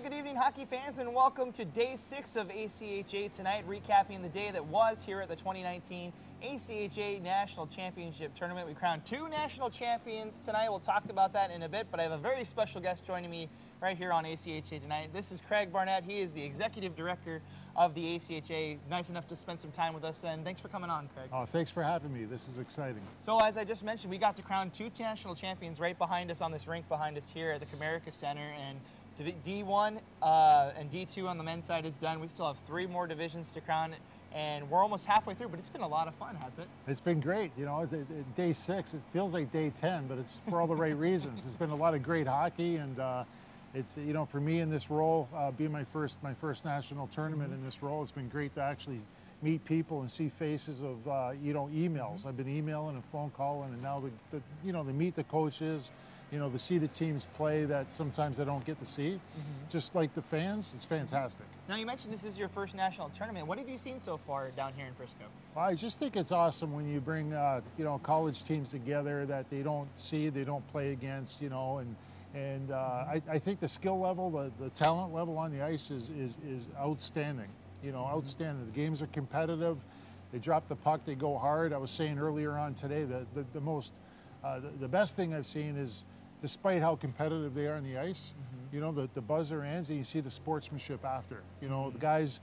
and good evening, hockey fans, and welcome to Day 6 of ACHA tonight, recapping the day that was here at the 2019 ACHA National Championship Tournament. We crowned 2 national champions tonight. We'll talk about that in a bit, but I have a very special guest joining me right here on ACHA tonight. This is Craig Barnett. He is the Executive Director of the ACHA. Nice enough to spend some time with us, and thanks for coming on, Craig. Oh, thanks for having me. This is exciting. So as I just mentioned, we got to crown 2 national champions right behind us on this rink behind us here at the Comerica Center, and D1 and D2 on the men's side is done. We still have 3 more divisions to crown, and we're almost halfway through, but it's been a lot of fun, hasn't it? It's been great. You know, Day 6, it feels like Day 10, but it's for all the right reasons. It's been a lot of great hockey, and it's, you know, for me in this role, being my first national tournament in this role, it's been great to actually meet people and see faces of, you know, emails. I've been emailing and phone calling, and now, you know, to meet the coaches, you know, to see the teams play that sometimes I don't get to see. Just like the fans, it's fantastic. Now, you mentioned this is your first national tournament. What have you seen so far down here in Frisco? Well, I just think it's awesome when you bring, you know, college teams together that they don't see, they don't play against, you know, and I think the skill level, the talent level on the ice is outstanding. You know, outstanding. The games are competitive. They drop the puck, they go hard. I was saying earlier on today that the best thing I've seen is, despite how competitive they are on the ice, you know, the buzzer ends and you see the sportsmanship after. You know, the guys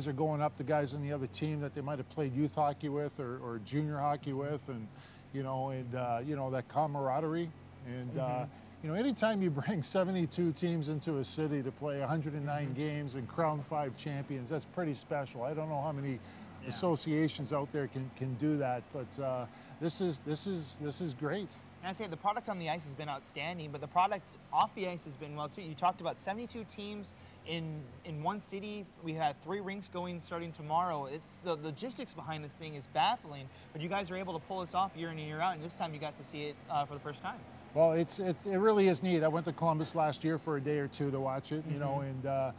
are going up to guys on the other team that they might have played youth hockey with or junior hockey with, and you know, that camaraderie. And you know, anytime you bring 72 teams into a city to play 109 games and crown 5 champions, that's pretty special. I don't know how many associations out there can do that, but this is great. And I say the product on the ice has been outstanding, but the product off the ice has been well too. You talked about 72 teams in one city. We had 3 rinks going starting tomorrow. It's the logistics behind this thing is baffling, but you guys are able to pull this off year in and year out, and this time you got to see it for the first time. Well, it really is neat. I went to Columbus last year for a day or 2 to watch it, you know, and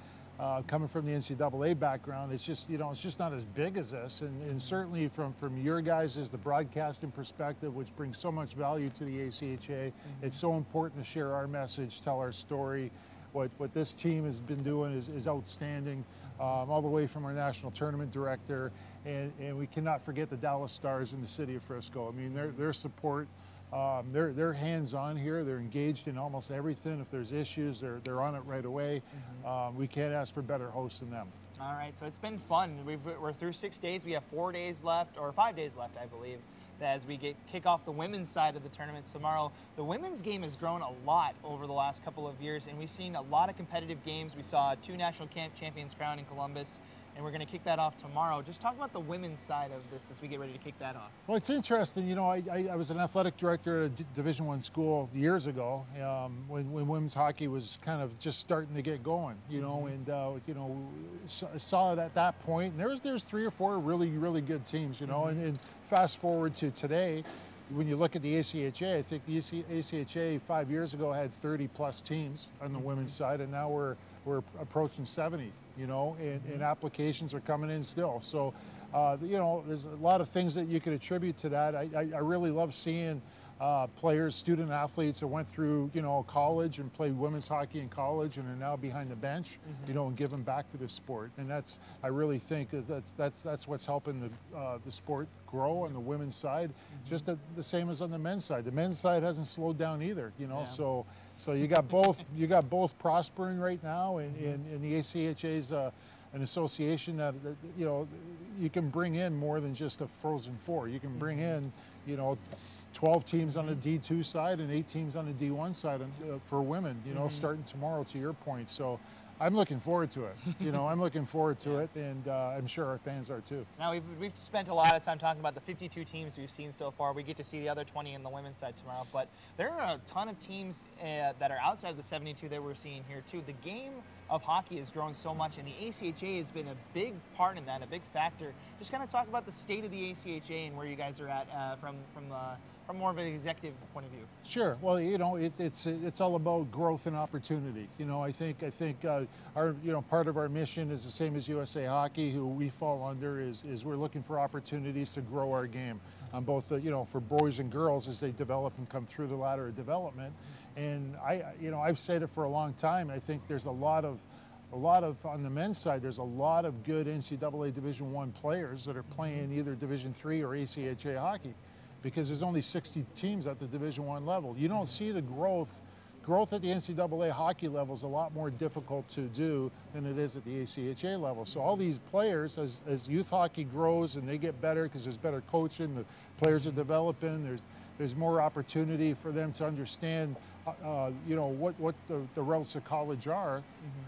coming from the NCAA background, it's just, you know, it's just not as big as this, and certainly from your guys is the broadcasting perspective, which brings so much value to the ACHA. It's so important to share our message, tell our story. What this team has been doing is outstanding, all the way from our national tournament director, and we cannot forget the Dallas Stars in the city of Frisco. I mean, their support. They're hands-on here. They're engaged in almost everything. If there's issues, they're on it right away. We can't ask for better hosts than them. All right, so it's been fun. We're through 6 days. We have 4 days left, or 5 days left, I believe, as we kick off the women's side of the tournament tomorrow. The women's game has grown a lot over the last couple of years, and we've seen a lot of competitive games. We saw 2 national champions crowned in Columbus, and we're going to kick that off tomorrow. Just talk about the women's side of this as we get ready to kick that off. Well, it's interesting. You know, I was an athletic director at a Division I school years ago when women's hockey was kind of just starting to get going. You know, and you know, saw it at that point. And there's 3 or 4 really good teams. You know, and fast forward to today. When you look at the ACHA, I think the ACHA 5 years ago had 30+ teams on the women's side, and now we're approaching 70. You know, and applications are coming in still. So, you know, there's a lot of things that you could attribute to that. I really love seeing players, student athletes that went through, you know, college and played women's hockey in college and are now behind the bench, you know, and giving back to the sport. And I really think that's what's helping the sport grow on the women's side, just the same as on the men's side. The men's side hasn't slowed down either, you know, so you got both prospering right now, and the ACHA is an association that, you know, you can bring in more than just a Frozen Four. You can bring in, you know, 12 teams on the D2 side and 8 teams on the D1 side for women, you know, starting tomorrow, to your point. So I'm looking forward to it. You know, I'm looking forward to it, and I'm sure our fans are too. Now, we've spent a lot of time talking about the 52 teams we've seen so far. We get to see the other 20 on the women's side tomorrow, but there are a ton of teams that are outside of the 72 that we're seeing here too. The game of hockey has grown so much, and the ACHA has been a big part in that, a big factor. Just kind of talk about the state of the ACHA and where you guys are at from more of an executive point of view. Sure. Well, you know, it's all about growth and opportunity. You know, I think our, you know, part of our mission is the same as USA Hockey, who we fall under, is we're looking for opportunities to grow our game on both the, you know, for boys and girls as they develop and come through the ladder of development, And I've said it for a long time. I think there's a lot of on the men's side, there's a lot of good NCAA Division I players that are playing either Division III or ACHA hockey, because there's only 60 teams at the Division I level. You don't see the growth. Growth at the NCAA hockey level is a lot more difficult to do than it is at the ACHA level. So all these players, as youth hockey grows and they get better because there's better coaching, the players are developing, there's more opportunity for them to understand what the routes to college are.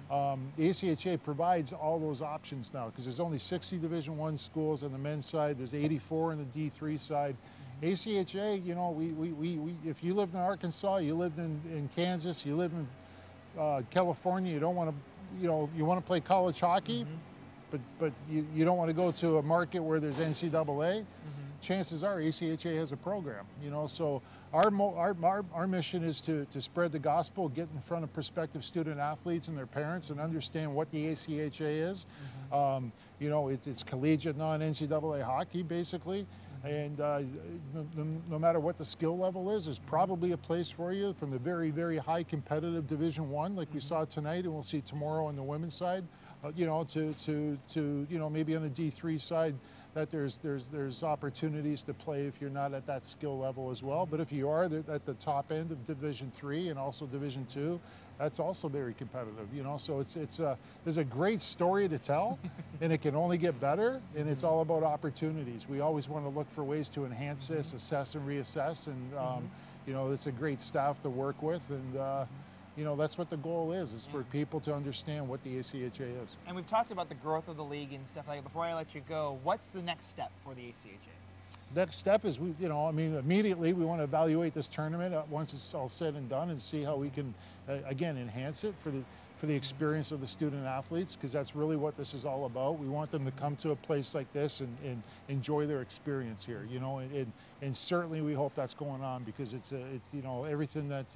The ACHA provides all those options now, because there's only 60 Division I schools on the men's side, there's 84 on the D3 side. ACHA, if you lived in Arkansas, you lived in Kansas, you live in California, you don't want to, you want to play college hockey, but you don't want to go to a market where there's NCAA. Chances are ACHA has a program, so our mission is to spread the gospel, get in front of prospective student athletes and their parents and understand what the ACHA is. It's collegiate non-NCAA hockey, basically. And no matter what the skill level is, there's probably a place for you, from the very, very high competitive Division I, like we saw tonight, and we'll see tomorrow on the women's side, to maybe on the D3 side, that there's opportunities to play if you're not at that skill level as well. But if you are at the top end of Division III and also Division II, that's also very competitive, So there's a great story to tell, and it can only get better. And it's all about opportunities. We always want to look for ways to enhance this, assess and reassess, and it's a great staff to work with, and that's what the goal is for people to understand what the ACHA is. And we've talked about the growth of the league and stuff like that. Before I let you go, what's the next step for the ACHA? Next step is, immediately we want to evaluate this tournament once it's all said and done, and see how we can, again, enhance it for the experience of the student athletes, because that's really what this is all about. We want them to come to a place like this and enjoy their experience here, and certainly we hope that's going on, because it's everything that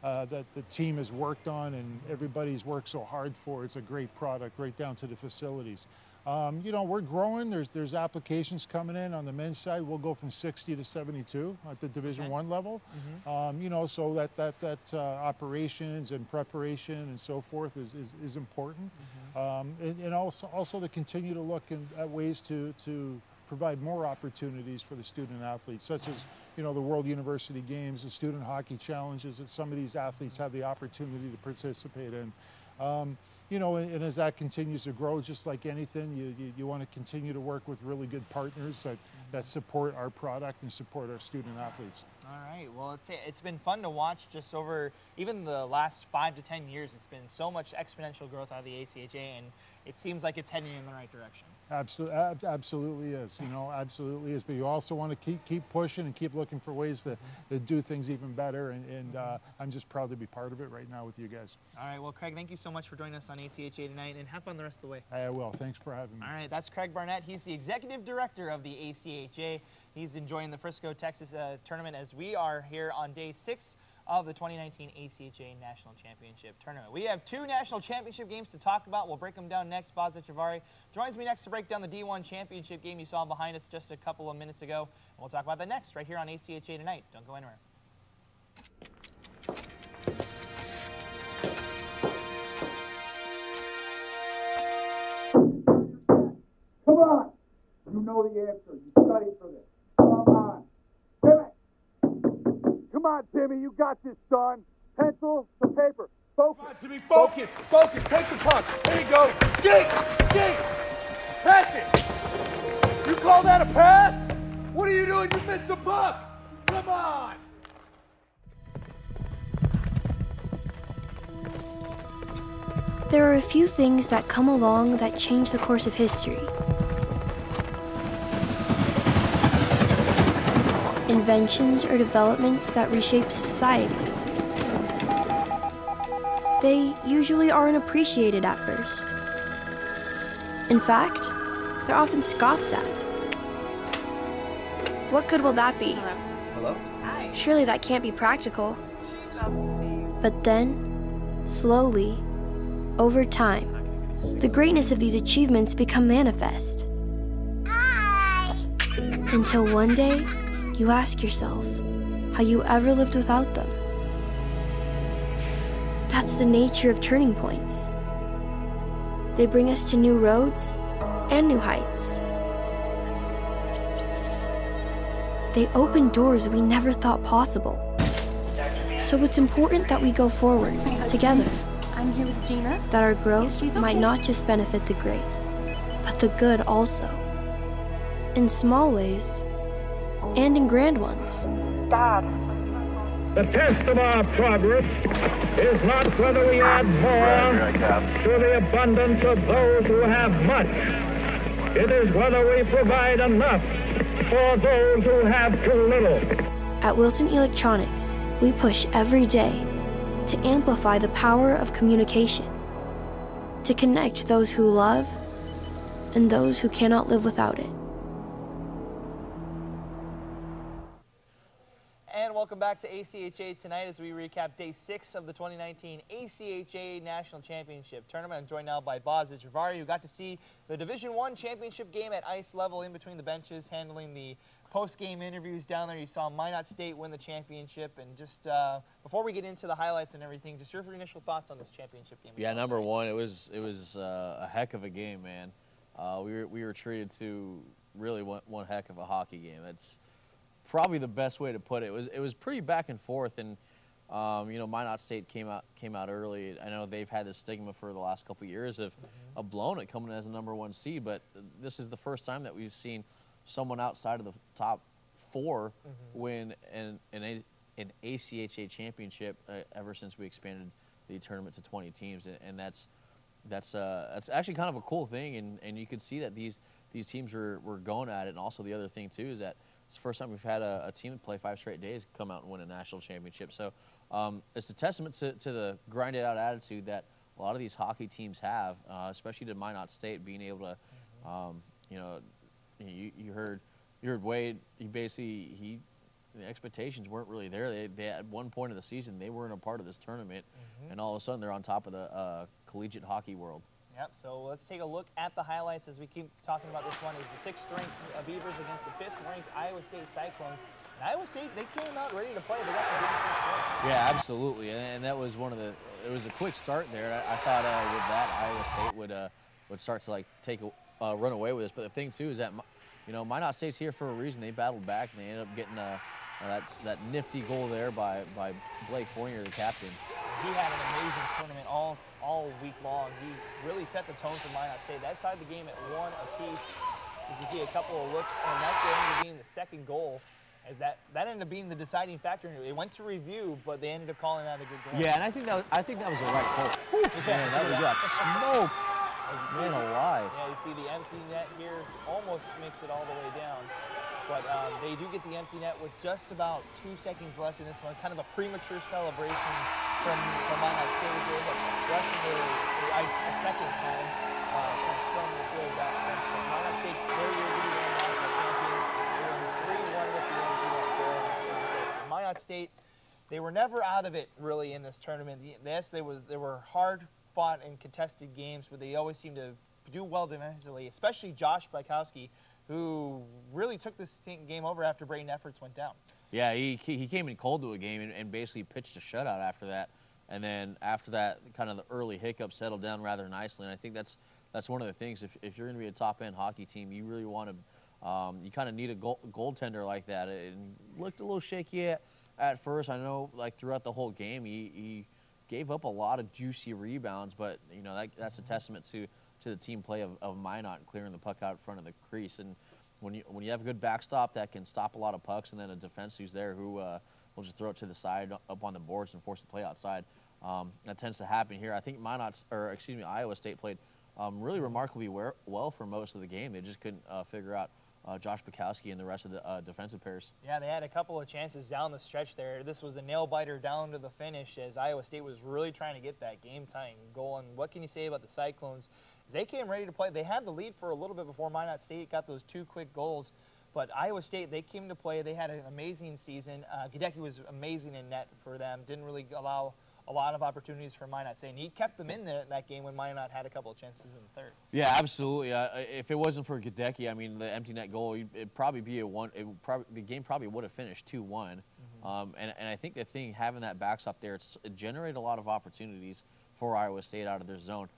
the team has worked on and everybody's worked so hard for. It's a great product, right down to the facilities. We're growing. There's applications coming in on the men's side. We'll go from 60 to 72 at the Division I level. So that operations and preparation and so forth is important. And also to continue to look at ways to provide more opportunities for the student athletes, such as the World University Games, the Student Hockey Challenges that some of these athletes have the opportunity to participate in. And as that continues to grow, just like anything, you want to continue to work with really good partners that support our product and support our student athletes. All right. Well, it's been fun to watch just over even the last 5 to 10 years. It's been so much exponential growth out of the ACHA, and it seems like it's heading in the right direction. Absolutely is. Absolutely is. But you also want to keep pushing and keep looking for ways to do things even better. And I'm just proud to be part of it right now with you guys. All right. Well, Craig, thank you so much for joining us on ACHA tonight, and have fun the rest of the way. I will. Thanks for having me. All right. That's Craig Barnett. He's the executive director of the ACHA. He's enjoying the Frisco, Texas tournament as we are here on day 6 of the 2019 ACHA National Championship Tournament. We have 2 national championship games to talk about. We'll break them down next. Baza Chavari joins me next to break down the D1 championship game you saw behind us just a couple of minutes ago. And we'll talk about that next right here on ACHA Tonight. Don't go anywhere. Come on! You know the answer. You studied for this. Come on. Timmy! Come on, Timmy. You got this, son. Pencil, some paper. Focus. Come on, Timmy. Focus. Focus. Take the puck. There you go. Skate! Skate! Pass it! You call that a pass? What are you doing? You missed the puck! Come on! There are a few things that come along that change the course of history. Inventions or developments that reshape society. They usually aren't appreciated at first. In fact, they're often scoffed at. What good will that be? Hello? Hi. Surely that can't be practical. She loves to see you. But then, slowly, over time, the greatness of these achievements become manifest. Hi! Until one day, you ask yourself how you ever lived without them. That's the nature of turning points. They bring us to new roads and new heights. They open doors we never thought possible. So it's important that we go forward together. I'm here with Gina. That our growth might not just benefit the great, but the good also. In small ways, and in grand ones. Dad. The test of our progress is not whether we add more to the abundance of those who have much. It is whether we provide enough for those who have too little. At Wilson Electronics, we push every day to amplify the power of communication, to connect those who love and those who cannot live without it. And welcome back to ACHA tonight as we recap Day 6 of the 2019 ACHA National Championship Tournament. I'm joined now by Boz Javari, who got to see the Division I championship game at ice level in between the benches, handling the post-game interviews down there. You saw Minot State win the championship. And just before we get into the highlights and everything, just your initial thoughts on this championship game. Yeah, number one, it was a heck of a game, man. We were treated to really one heck of a hockey game. It's probably the best way to put it. It was pretty back and forth, and you know, Minot State came out early. I know they've had this stigma for the last couple of years of blown it coming as a #1 seed, but this is the first time that we've seen someone outside of the top 4 win an ACHA championship ever since we expanded the tournament to 20 teams, and that's actually kind of a cool thing, and you could see that these teams were going at it. And also the other thing too is that it's the first time we've had a team that play 5 straight days come out and win a national championship. So it's a testament to the grinded out attitude that a lot of these hockey teams have, especially to Minot State being able to, you know, you heard Wade. The expectations weren't really there. They at one point of the season they weren't a part of this tournament, and all of a sudden they're on top of the collegiate hockey world. Yep, so let's take a look at the highlights as we keep talking about this one. It was the 6th-ranked Beavers against the 5th-ranked Iowa State Cyclones. And Iowa State, they came out ready to play. They got the game first score. Yeah, absolutely, and that was it was a quick start there. I thought with that Iowa State would start to like run away with this. But the thing too is that, you know, Minot State's here for a reason. They battled back and they ended up getting that nifty goal there by Blake Fournier, the captain. He had an amazing tournament all week long. He really set the tone for Minot State. That tied the game at 1 apiece. You can see a couple of looks, and that's what ended up being the second goal. As that ended up being the deciding factor. It went to review, but they ended up calling that a good goal. Yeah, and I think that was the right call. Man, that would got smoked. Man alive. Yeah, you see the empty net here almost makes it all the way down. But they do get the empty net with just about 2 seconds left in this one. Kind of a premature celebration from Minot State. They were able to rush the ice a second time from storming the field back front. But Minot State, they're your national champions. They were 3-1 with the empty net goal in this contest. And Minot State, they were never out of it really in this tournament. Yes, they were hard fought and contested games, but they always seemed to do well defensively, especially Josh Bykowski, who really took this game over after Braden efforts went down. Yeah, he came in cold to a game and basically pitched a shutout after that. And then after that, kind of the early hiccups settled down rather nicely. And I think that's one of the things. If you're going to be a top-end hockey team, you really want to you kind of need a goaltender like that. It looked a little shaky at first. I know, like throughout the whole game, he gave up a lot of juicy rebounds, but you know that's a testament to the team play of Minot clearing the puck out in front of the crease. And when you have a good backstop that can stop a lot of pucks, and then a defense who's there who will just throw it to the side up on the boards and force the play outside, that tends to happen here. I think Iowa State played really remarkably well for most of the game. They just couldn't figure out Josh Bykowski and the rest of the defensive pairs. Yeah, they had a couple of chances down the stretch there. This was a nail-biter down to the finish as Iowa State was really trying to get that game-tying goal. And what can you say about the Cyclones? They came ready to play. They had the lead for a little bit before Minot State got those 2 quick goals. But Iowa State, they came to play. They had an amazing season. Gadecki was amazing in net for them. Didn't really allow a lot of opportunities for Minot State. And he kept them in that game when Minot had a couple of chances in the third. Yeah, absolutely. If it wasn't for Gadecki, I mean, the empty net goal, it'd probably be the game probably would have finished 2-1. And I think the thing, having that backstop there, it generated a lot of opportunities for Iowa State out of their zone.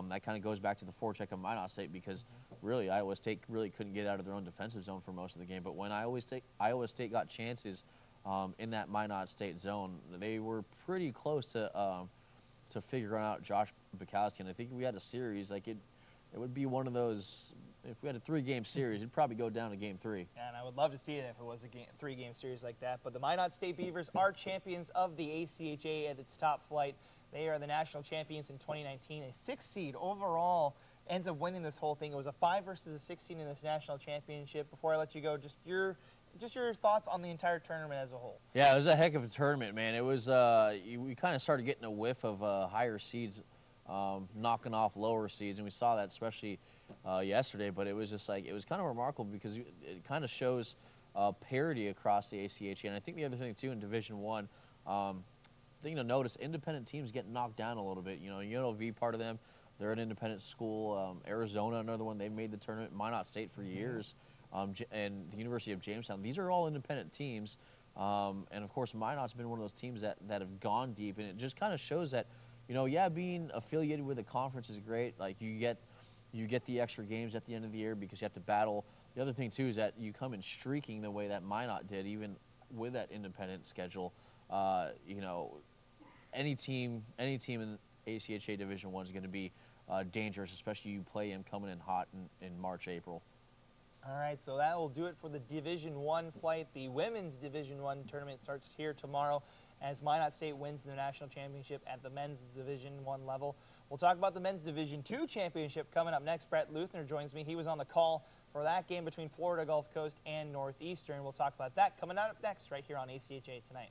That kind of goes back to the forecheck of Minot State, because really Iowa State really couldn't get out of their own defensive zone for most of the game. But when Iowa State got chances in that Minot State zone, they were pretty close to figuring out Josh Bukowski. And I think if we had a series, like it would be one of those. If we had a 3-game series, it'd probably go down to Game 3. Yeah, and I would love to see it if it was a 3-game series like that. But the Minot State Beavers are champions of the ACHA at its top flight. They are the national champions in 2019. A 6th seed overall ends up winning this whole thing. It was a 5 versus a 16 in this national championship. Before I let you go, just your thoughts on the entire tournament as a whole. Yeah, it was a heck of a tournament, man. It was we kind of started getting a whiff of higher seeds knocking off lower seeds, and we saw that especially yesterday. But it was just like, it was kind of remarkable because it kind of shows parity across the ACHA. And I think the other thing too in Division I, thing to notice, independent teams get knocked down a little bit. You know, UNLV, part of them, they're an independent school. Arizona, another one, they made the tournament. Minot State for years, and the University of Jamestown. These are all independent teams, and of course Minot's been one of those teams that have gone deep, and it just kind of shows that, you know, yeah, being affiliated with a conference is great. Like you get the extra games at the end of the year because you have to battle. The other thing too is that you come in streaking the way that Minot did, even with that independent schedule. You know, any team in ACHA Division I is going to be dangerous, especially you play them coming in hot in March, April. All right, so that will do it for the Division I flight. The women's Division I tournament starts here tomorrow as Minot State wins the national championship at the men's Division I level. We'll talk about the men's Division II championship coming up next. Brett Luthner joins me. He was on the call for that game between Florida Gulf Coast and Northeastern. We'll talk about that coming up next right here on ACHA Tonight.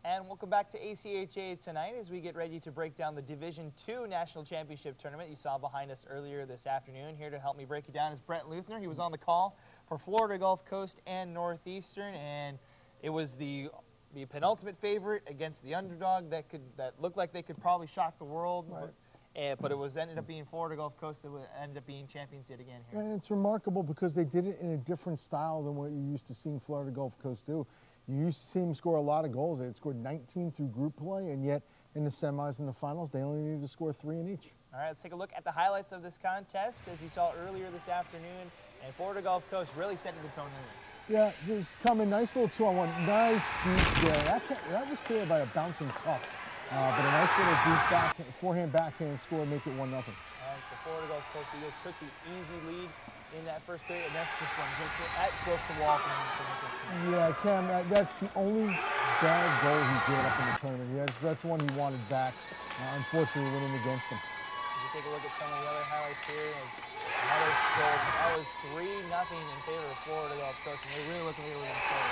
And welcome back to ACHA Tonight as we get ready to break down the Division II National Championship Tournament you saw behind us earlier this afternoon. Here to help me break it down is Brent Luthner. He was on the call for Florida Gulf Coast and Northeastern, and it was the penultimate favorite against the underdog that looked like they could probably shock the world. Right. But it ended up being Florida Gulf Coast that ended up being champions yet again here. And it's remarkable because they did it in a different style than what you're used to seeing Florida Gulf Coast do. You used to see them score a lot of goals. They had scored 19 through group play, and yet in the semis and the finals, they only needed to score 3 in each. All right, let's take a look at the highlights of this contest. As you saw earlier this afternoon, and Florida Gulf Coast really setting the tone early. Yeah, just coming, nice little 2-on-1, nice deep there. That was cleared by a bouncing puck, but a nice little deep forehand, backhand score, make it 1-0. And so Florida Gulf Coast Eagles took the easy lead in that first period, and that's just one. That broke the wall for Nicholson. Yeah, Cam, that's the only bad goal he's given up in the tournament. That's one he wanted back. Unfortunately, winning against him. If you take a look at some of the other highlights here, another goal. That was 3-0 in favor of Florida Gulf Coast, and they really looked like they were going to score.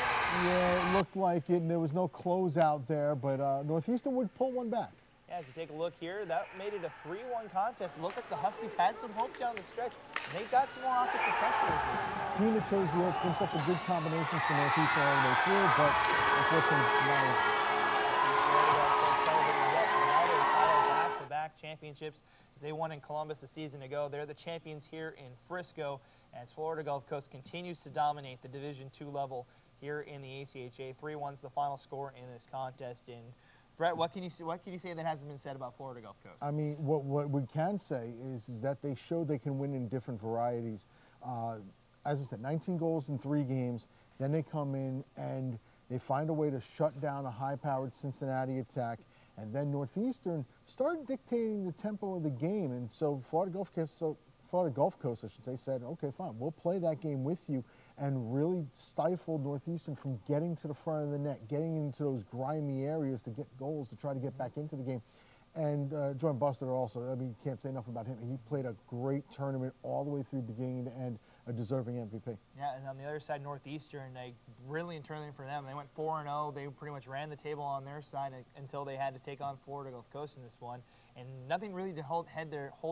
Yeah, it looked like it, and there was no closeout there, but Northeastern would pull one back. Yeah, if you take a look here, that made it a 3-1 contest. It looked like the Huskies had some hope down the stretch, and they got some more offensive pressure as well. Tina Cozier, it's been such a good combination for Northeastern all the way through, but unfortunately, not enough. Back-to-back championships. They won in Columbus a season ago. They're the champions here in Frisco, as Florida Gulf Coast continues to dominate the Division II level here in the ACHA. 3-1's the final score in this contest. And Brett, what can you say that hasn't been said about Florida Gulf Coast? I mean, what we can say is that they showed they can win in different varieties. As we said, 19 goals in 3 games. Then they come in and they find a way to shut down a high-powered Cincinnati attack. And then Northeastern started dictating the tempo of the game. And so Florida Gulf Coast, I should say, said, okay, fine, we'll play that game with you, and really stifled Northeastern from getting to the front of the net, getting into those grimy areas to get goals, to try to get back into the game. And Jordan Buster also, I mean, you can't say enough about him. He played a great tournament all the way through beginning to end, a deserving MVP. Yeah, and on the other side, Northeastern, they brilliant tournament for them. They went 4-0. They pretty much ran the table on their side until they had to take on Florida Gulf Coast in this one. And nothing really to hold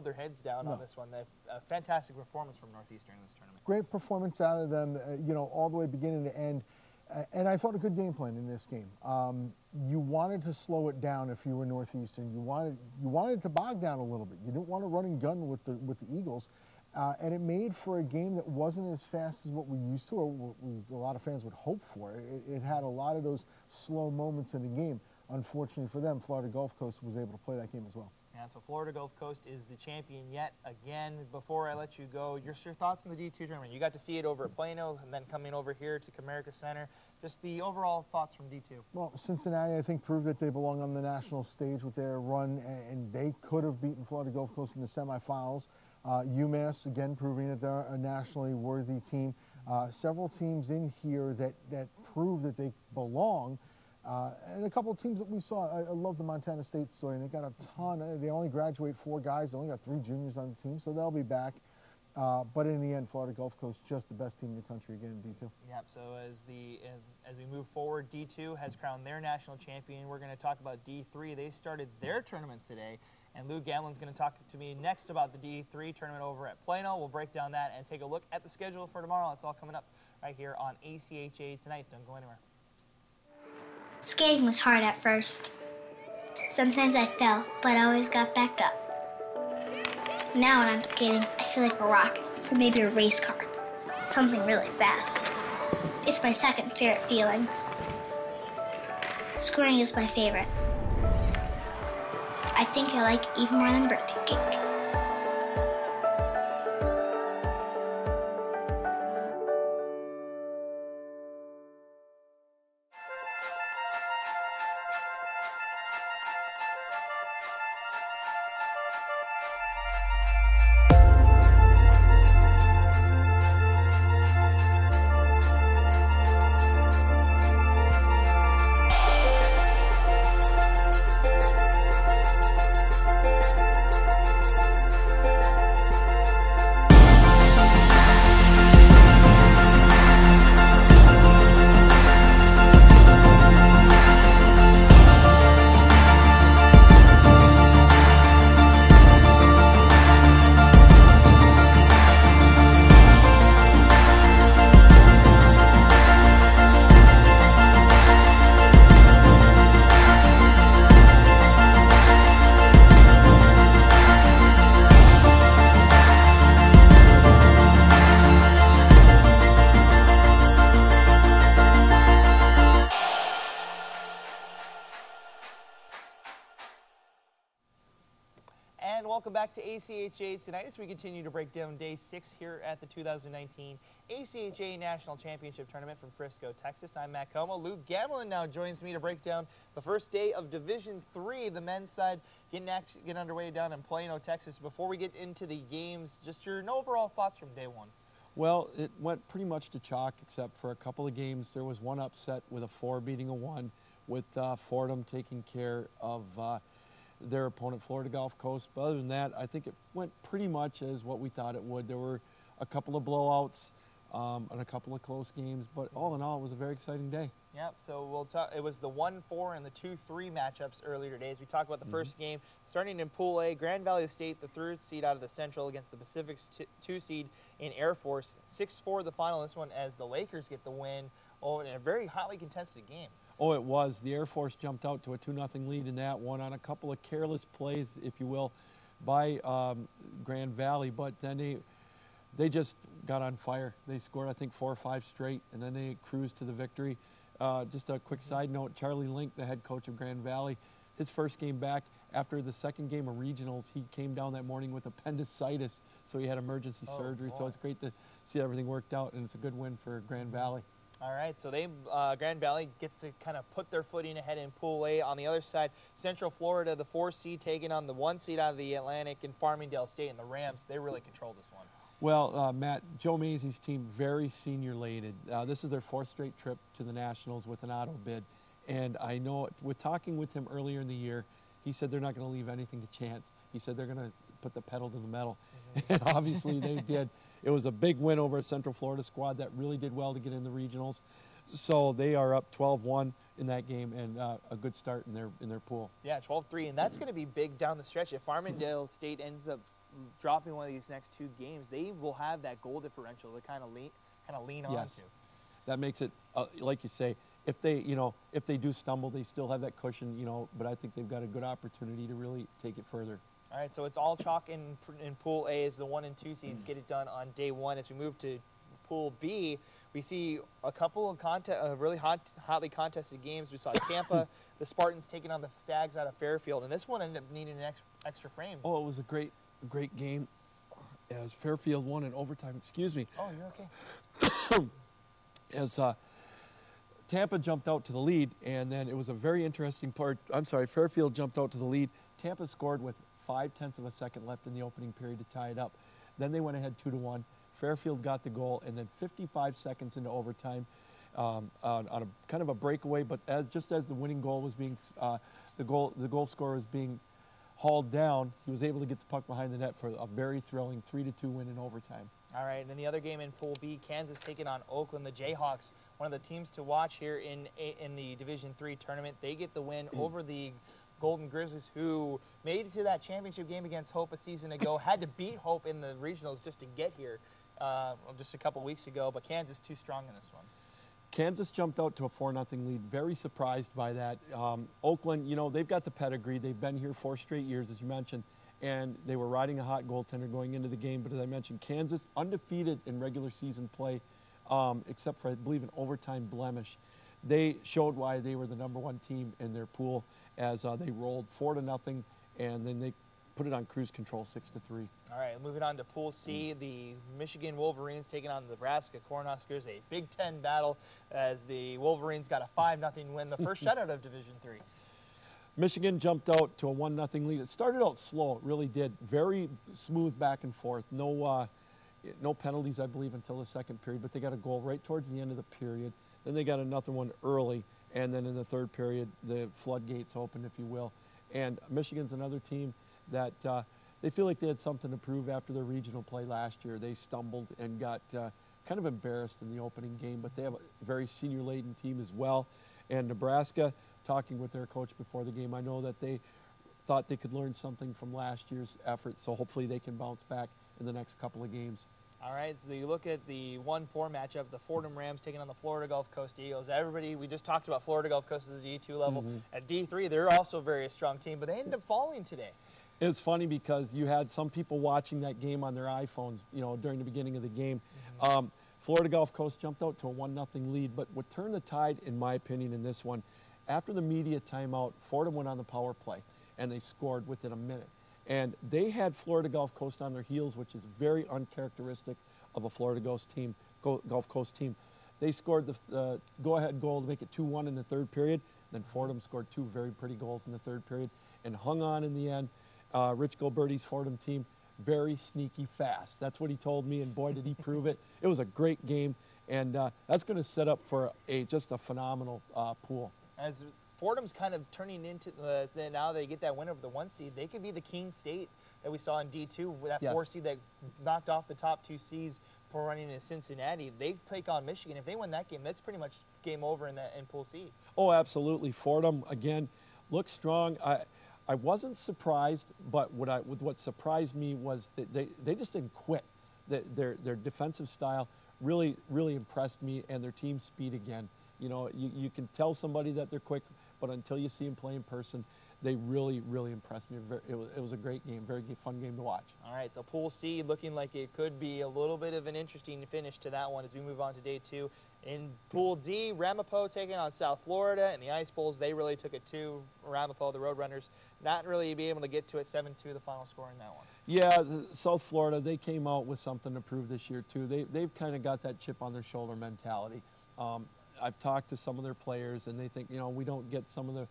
their heads down on this one. A fantastic performance from Northeastern in this tournament. Great performance out of them, you know, all the way beginning to end. And I thought a good game plan in this game. You wanted to slow it down if you were Northeastern. You wanted to bog down a little bit. You didn't want to run and gun with the Eagles. And it made for a game that wasn't as fast as what we used to, or what a lot of fans would hope for. It had a lot of those slow moments in the game. Unfortunately for them, Florida Gulf Coast was able to play that game as well. Yeah, so Florida Gulf Coast is the champion yet again. Before I let you go, your thoughts on the D2 tournament? You got to see it over at Plano and then coming over here to Comerica Center. Just the overall thoughts from D2. Well, Cincinnati, I think, proved that they belong on the national stage with their run, and they could have beaten Florida Gulf Coast in the semifinals. UMass, again, proving that they're a nationally worthy team. Several teams in here that prove that they belong. And a couple of teams that we saw. I love the Montana State story, and they got a ton. They only graduate 4 guys. They only got 3 juniors on the team, so they'll be back. But in the end, Florida Gulf Coast just the best team in the country again in D2. Yep. So as we move forward, D2 has crowned their national champion. We're going to talk about D3. They started their tournament today, and Lou Gamlin's going to talk to me next about the D3 tournament over at Plano. We'll break down that and take a look at the schedule for tomorrow. It's all coming up right here on ACHA Tonight. Don't go anywhere. Skating was hard at first. Sometimes I fell, but I always got back up. Now when I'm skating, I feel like a rocket, or maybe a race car. Something really fast. It's my second favorite feeling. Scoring is my favorite. I think I like even more than birthday cake. And welcome back to ACHA Tonight as we continue to break down Day 6 here at the 2019 ACHA National Championship Tournament from Frisco, Texas. I'm Matt Como. Luke Gamelin now joins me to break down the first day of Division III, the men's side, getting underway down in Plano, Texas. Before we get into the games, just your overall thoughts from day one. Well, it went pretty much to chalk, except for a couple of games. There was one upset with a 4 beating a 1, with Fordham taking care of their opponent, Florida Gulf Coast. But other than that, I think it went pretty much as what we thought it would. There were a couple of blowouts and a couple of close games, but all in all, it was a very exciting day. Yep, so we'll talk. It was the 1-4 and the 2-3 matchups earlier today. As we talked about the first game, starting in Pool A, Grand Valley State, the 3rd seed out of the Central, against the Pacific's 2 seed in Air Force. 6-4 the final in this one, as the Lakers get the win in a very hotly contested game. Oh, it was. The Air Force jumped out to a 2-0 lead in that one on a couple of careless plays, if you will, by Grand Valley, but then they just got on fire. They scored, I think, 4 or 5 straight, and then they cruised to the victory. Just a quick side note, Charlie Link, the head coach of Grand Valley, his first game back after the second game of regionals, he came down that morning with appendicitis, so he had emergency surgery. So it's great to see everything worked out, and it's a good win for Grand Valley. All right, so Grand Valley gets to kind of put their footing ahead in Pool A. On the other side, Central Florida, the 4 seed, taking on the 1 seed out of the Atlantic, and Farmingdale State, and the Rams. They really control this one. Well, Matt, Joe Mazey's team, very senior-laden. This is their 4th straight trip to the Nationals with an auto bid. And I know, with talking with him earlier in the year, he said they're not going to leave anything to chance. He said they're going to put the pedal to the metal. And obviously they did. It was a big win over a Central Florida squad that really did well to get in the regionals. So they are up 12-1 in that game, and a good start in their pool. Yeah, 12-3, and that's going to be big down the stretch. If Farmingdale State ends up dropping one of these next 2 games, they will have that goal differential to kind of lean on to. That makes it, like you say, if they do stumble, they still have that cushion, but I think they've got a good opportunity to really take it further. All right, so it's all chalk in Pool A as the 1 and 2 seeds get it done on day 1. As we move to Pool B, we see a couple of really hotly contested games. We saw Tampa, the Spartans taking on the Stags out of Fairfield, and this one ended up needing an extra frame. Oh, it was a great game. As Fairfield won in overtime. Excuse me. Oh, you're okay. As Tampa jumped out to the lead, and then it was a very interesting part. I'm sorry, Fairfield jumped out to the lead. Tampa scored with 0.5 of a second left in the opening period to tie it up. Then they went ahead 2-1. Fairfield got the goal, and then 55 seconds into overtime, on a kind of a breakaway, but just as the winning goal was being, the goal scorer was being hauled down, he was able to get the puck behind the net for a very thrilling 3-2 win in overtime. All right, and then the other game in Pool B, Kansas taking on Oakland, the Jayhawks, one of the teams to watch here in the Division III tournament. They get the win over the Golden Grizzlies, who made it to that championship game against Hope a season ago, had to beat Hope in the regionals just to get here just a couple weeks ago, but Kansas too strong in this one. Kansas jumped out to a 4-0 lead, very surprised by that. Oakland, they've got the pedigree. They've been here 4 straight years, as you mentioned, and they were riding a hot goaltender going into the game. But as I mentioned, Kansas undefeated in regular season play, except for, I believe, an overtime blemish. They showed why they were the #1 team in their pool as they rolled 4-0, and then they put it on cruise control 6-3. All right, moving on to Pool C, the Michigan Wolverines taking on the Nebraska Cornhuskers, a Big Ten battle as the Wolverines got a 5-0 win, the first shutout of Division III. Michigan jumped out to a 1-0 lead. It started out slow, it really did. Very smooth back and forth. No penalties, I believe, until the second period, but they got a goal right towards the end of the period. Then they got another one early, and then in the third period, the floodgates opened, if you will. And Michigan's another team that they feel like they had something to prove after their regional play last year. They stumbled and got kind of embarrassed in the opening game, but they have a very senior-laden team as well. And Nebraska, talking with their coach before the game, I know that they thought they could learn something from last year's effort, so hopefully they can bounce back in the next couple of games. All right, so you look at the 1-4 matchup, the Fordham Rams taking on the Florida Gulf Coast Eagles. Everybody, we just talked about Florida Gulf Coast as a D2 level. At D3, they're also a very strong team, but they ended up falling today. It's funny because you had some people watching that game on their iPhones, during the beginning of the game. Florida Gulf Coast jumped out to a 1-0 lead, but what turned the tide, in my opinion, in this one, after the media timeout, Fordham went on the power play, and they scored within a minute. And they had Florida Gulf Coast on their heels, which is very uncharacteristic of a Florida Gulf team. Gulf Coast team. They scored the go-ahead goal to make it 2-1 in the third period. Then Fordham scored 2 very pretty goals in the third period and hung on in the end. Rich Gilberti's Fordham team, very sneaky fast. That's what he told me, and boy, did he prove it. It was a great game, and that's going to set up for just a phenomenal pool. As Fordham's kind of turning into, now they get that win over the 1 seed, they could be the Keene State that we saw in D2, with that 4 seed that knocked off the top 2 seeds for running in Cincinnati. They take on Michigan. If they win that game, that's pretty much game over in Pool C. Oh, absolutely. Fordham, again, looks strong. I wasn't surprised, but what surprised me was that they just didn't quit. Their defensive style really impressed me, and their team speed again. You know, you can tell somebody that they're quick, but until you see them play in person, they really impressed me. It was a great game, very fun game to watch. All right, so Pool C looking like it could be a little bit of an interesting finish to that one as we move on to day 2. In Pool D, Ramapo taking on South Florida, and the Ice Bulls, they really took it to Ramapo, the Roadrunners, not really being able to get to it. 7-2 the final score in that one. Yeah, South Florida, they came out with something to prove this year too. They've kind of got that chip on their shoulder mentality. I've talked to some of their players, and they think, you know, we don't get some of the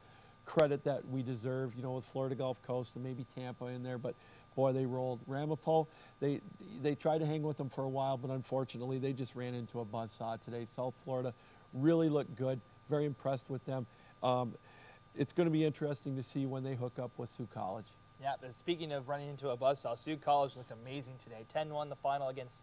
credit that we deserve, you know, with Florida Gulf Coast and maybe Tampa in there, but boy, they rolled. Ramapo, they tried to hang with them for a while, but unfortunately they just ran into a buzzsaw today. South Florida really looked good, very impressed with them. It's going to be interesting to see when they hook up with Sioux College. Yeah, but speaking of running into a buzzsaw, Sioux College looked amazing today. 10-1 the final against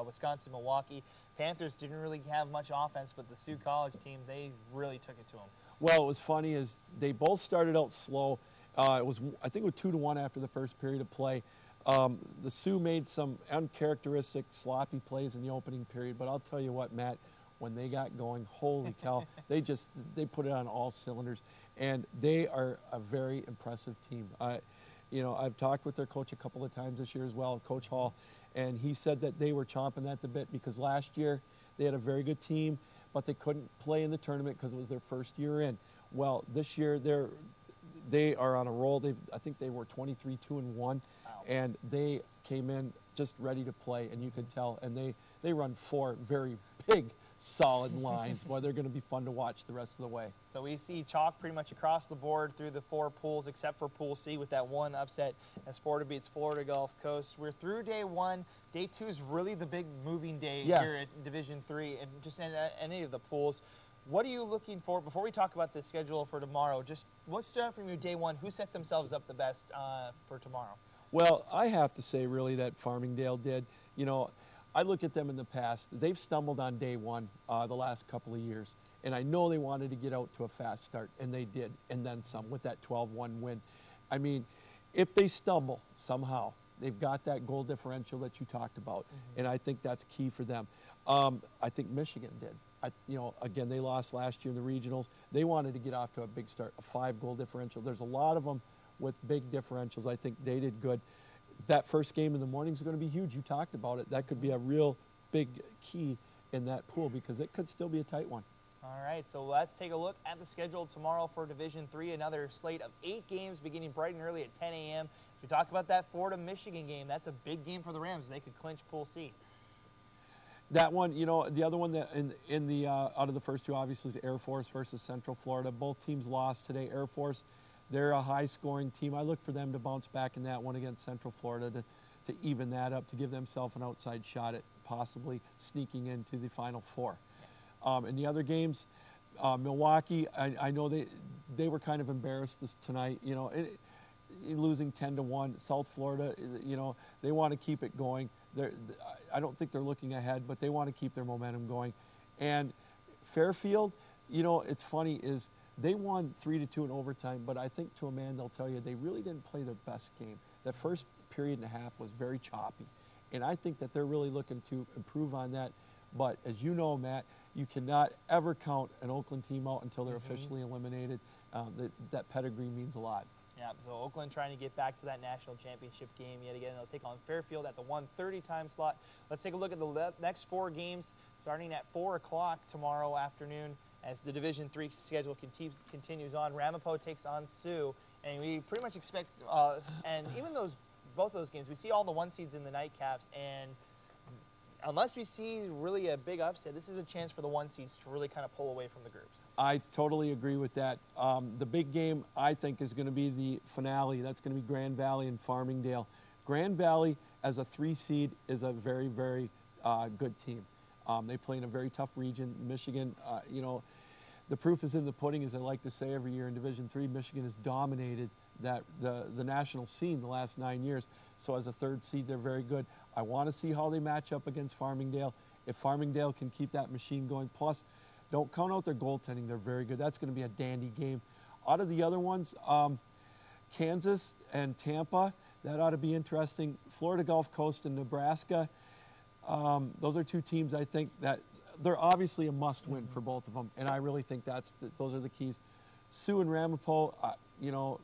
Wisconsin-Milwaukee. Panthers didn't really have much offense, but the Sioux College team, they really took it to them. Well, what was funny is they both started out slow. It was, I think it was 2-1 after the first period of play. The Sioux made some uncharacteristic sloppy plays in the opening period, but I'll tell you what, Matt, when they got going, holy cow, they put it on all cylinders, and they are a very impressive team. You know, I've talked with their coach a couple of times this year as well, Coach Hall, and he said that they were chomping at the bit because last year they had a very good team, but they couldn't play in the tournament because it was their first year in. Well, this year they are on a roll. I think they were 23-2-1, and they came in just ready to play, and you could tell. And they run 4 very big, solid lines. Boy, they're going to be fun to watch the rest of the way. So we see chalk pretty much across the board through the 4 pools, except for Pool C with that one upset as Florida beats Florida Gulf Coast. We're through day 1. Day 2 is really the big moving day here at Division 3 and just in any of the pools. What are you looking for, before we talk about the schedule for tomorrow, just what's stood out from you day 1? Who set themselves up the best for tomorrow? Well, I have to say really that Farmingdale did. You know, I look at them in the past. They've stumbled on day 1 the last couple of years. And I know they wanted to get out to a fast start, and they did, and then some with that 12-1 win. I mean, if they stumble somehow, they've got that goal differential that you talked about, and I think that's key for them. I think Michigan did. You know, again, they lost last year in the regionals. They wanted to get off to a big start, a 5-goal differential. There's a lot of them with big differentials. I think they did good. That first game in the morning is going to be huge. You talked about it. That could be a real big key in that pool because it could still be a tight one. All right, so let's take a look at the schedule tomorrow for Division 3. Another slate of 8 games beginning bright and early at 10 a.m. As we talk about that Florida-Michigan game, that's a big game for the Rams. They could clinch Pool C. That one, you know, the other one that in the out of the first 2 obviously is Air Force versus Central Florida. Both teams lost today. Air Force, they're a high-scoring team. I look for them to bounce back in that one against Central Florida to even that up, to give themselves an outside shot at possibly sneaking into the Final 4. In the other games, Milwaukee, I know they were kind of embarrassed tonight. You know, losing 10-1. South Florida, you know, they want to keep it going. I don't think they're looking ahead, but they want to keep their momentum going. And Fairfield, you know, it's funny is they won 3-2 in overtime, but I think to a man they'll tell you they really didn't play their best game. That first period and a half was very choppy, and I think that they're really looking to improve on that. But as you know, Matt, you cannot ever count an Oakland team out until they're officially eliminated. That pedigree means a lot. Yeah, so Oakland trying to get back to that national championship game yet again. They'll take on Fairfield at the 1:30 time slot. Let's take a look at the next 4 games starting at 4 o'clock tomorrow afternoon as the Division 3 schedule continues on. Ramapo takes on Sioux, and we pretty much expect, and even both those games, we see all the 1 seeds in the nightcaps, and unless we see really a big upset, this is a chance for the 1 seeds to really kind of pull away from the groups. I totally agree with that. The big game, I think, is going to be the finale. That's going to be Grand Valley and Farmingdale. Grand Valley, as a 3 seed, is a very, very good team. They play in a very tough region. Michigan, you know, the proof is in the pudding, as I like to say every year in Division III. Michigan has dominated the national scene the last 9 years. So as a 3rd seed, they're very good. I want to see how they match up against Farmingdale. If Farmingdale can keep that machine going, plus don't count out their goaltending. They're very good. That's going to be a dandy game. Out of the other ones, Kansas and Tampa, that ought to be interesting. Florida Gulf Coast and Nebraska, those are 2 teams I think that they're obviously a must-win for both of them, and I really think those are the keys. Sioux and Ramapo, you know,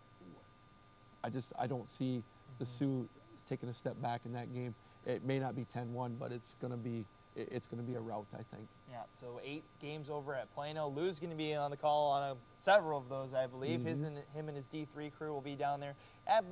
I don't see the Sioux taking a step back in that game. It may not be 10-1, but it's going to be a rout, I think. Yeah, so 8 games over at Plano. Lou's going to be on the call on several of those, I believe. Him and his D3 crew will be down there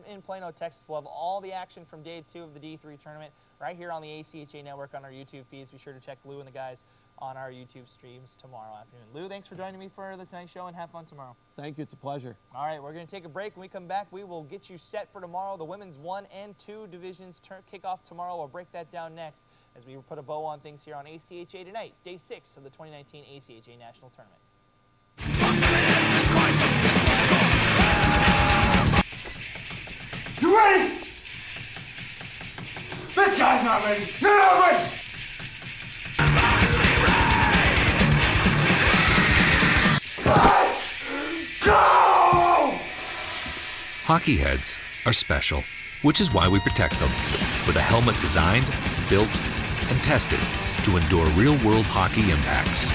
in Plano, Texas. We'll have all the action from day 2 of the D3 tournament right here on the ACHA network on our YouTube feeds. Be sure to check Lou and the guys on our YouTube streams tomorrow afternoon. Lou, thanks for joining me for the Tonight Show, and have fun tomorrow. Thank you. It's a pleasure. All right, we're going to take a break. When we come back, we will get you set for tomorrow. The women's 1 and 2 divisions kick off tomorrow. We'll break that down next as we put a bow on things here on ACHA tonight, day 6 of the 2019 ACHA National Tournament. You ready? This guy's not ready. You're not ready. Let's go! Hockey heads are special, which is why we protect them with a helmet designed, built, and tested to endure real-world hockey impacts.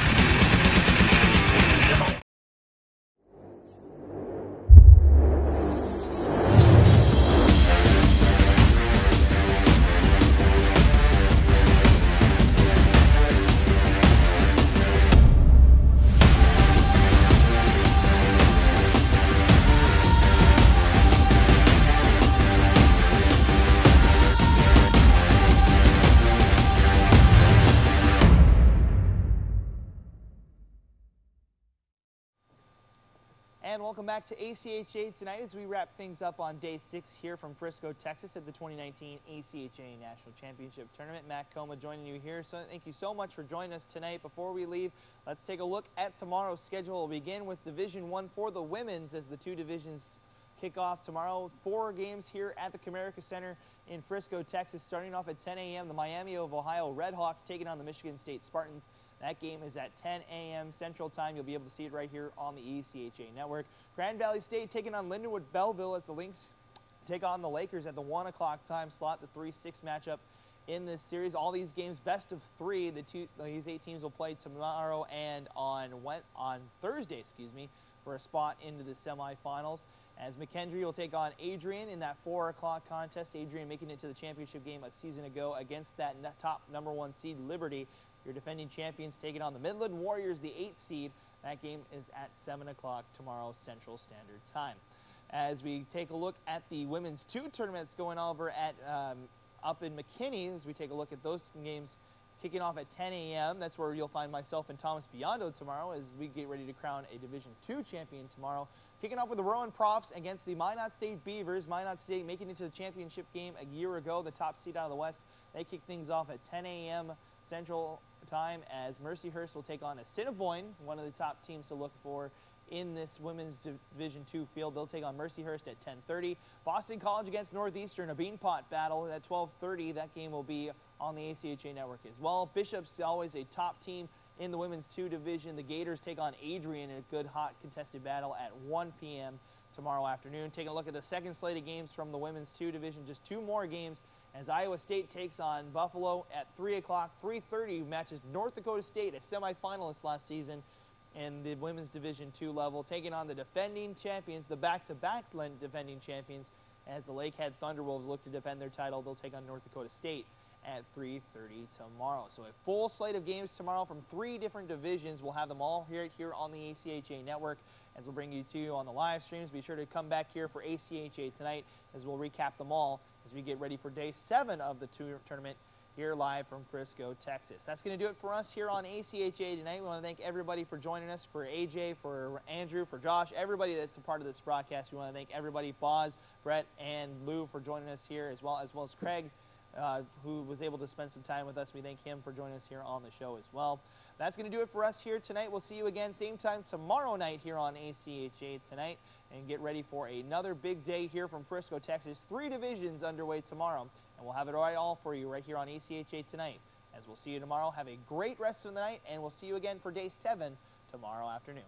And welcome back to ACHA tonight as we wrap things up on day 6 here from Frisco, Texas at the 2019 ACHA National Championship Tournament. Matt Coma joining you here. So thank you so much for joining us tonight. Before we leave, let's take a look at tomorrow's schedule. We'll begin with Division 1 for the women's as the 2 divisions kick off tomorrow. 4 games here at the Comerica Center in Frisco, Texas. Starting off at 10 a.m., the Miami of Ohio Redhawks taking on the Michigan State Spartans. That game is at 10 a.m. Central Time. You'll be able to see it right here on the ACHA Network. Grand Valley State taking on Lindenwood Belleville as the Lynx take on the Lakers at the 1 o'clock time slot, the 3-6 matchup in this series. All these games, best of 3. These 8 teams will play tomorrow and on Thursday, for a spot into the semifinals. As McKendree will take on Adrian in that 4 o'clock contest. Adrian making it to the championship game a season ago against that top #1 seed Liberty. Your defending champions taking on the Midland Warriors, the 8th seed. That game is at 7 o'clock tomorrow Central Standard Time. As we take a look at the women's 2 tournaments going over at up in McKinney, as we take a look at those games kicking off at 10 a.m. That's where you'll find myself and Thomas Biondo tomorrow as we get ready to crown a Division II champion tomorrow. Kicking off with the Rowan Profs against the Minot State Beavers. Minot State making it to the championship game a year ago, the top seed out of the West. They kick things off at 10 a.m. Central Time as Mercyhurst will take on Assiniboine, one of the top teams to look for in this women's Division II field. They'll take on Mercyhurst at 10:30. Boston College against Northeastern, a beanpot battle at 12:30. That game will be on the ACHA Network as well. Bishop's always a top team in the women's 2 division. The Gators take on Adrian in a good, hot, contested battle at 1 p.m. tomorrow afternoon. Taking a look at the second slate of games from the women's 2 division, just 2 more games as Iowa State takes on Buffalo at 3 o'clock. 3:30 matches North Dakota State, a semifinalist last season in the women's Division II level, taking on the defending champions, the back-to-back defending champions, as the Lakehead Thunderwolves look to defend their title. They'll take on North Dakota State at 3:30 tomorrow. So a full slate of games tomorrow from 3 different divisions. We'll have them all here on the ACHA Network as we'll bring you to on the live streams. Be sure to come back here for ACHA tonight as we'll recap them all as we get ready for day 7 of the tournament here live from Frisco, Texas. That's going to do it for us here on ACHA tonight. We want to thank everybody for joining us, for AJ, for Andrew, for Josh, everybody that's a part of this broadcast. We want to thank everybody, Boz, Brett, and Lou for joining us here, as well as Craig, who was able to spend some time with us. We thank him for joining us here on the show as well. That's going to do it for us here tonight. We'll see you again same time tomorrow night here on ACHA tonight. And get ready for another big day here from Frisco, Texas. 3 divisions underway tomorrow. And we'll have it all for you right here on ACHA tonight. As we'll see you tomorrow, have a great rest of the night, and we'll see you again for day 7 tomorrow afternoon.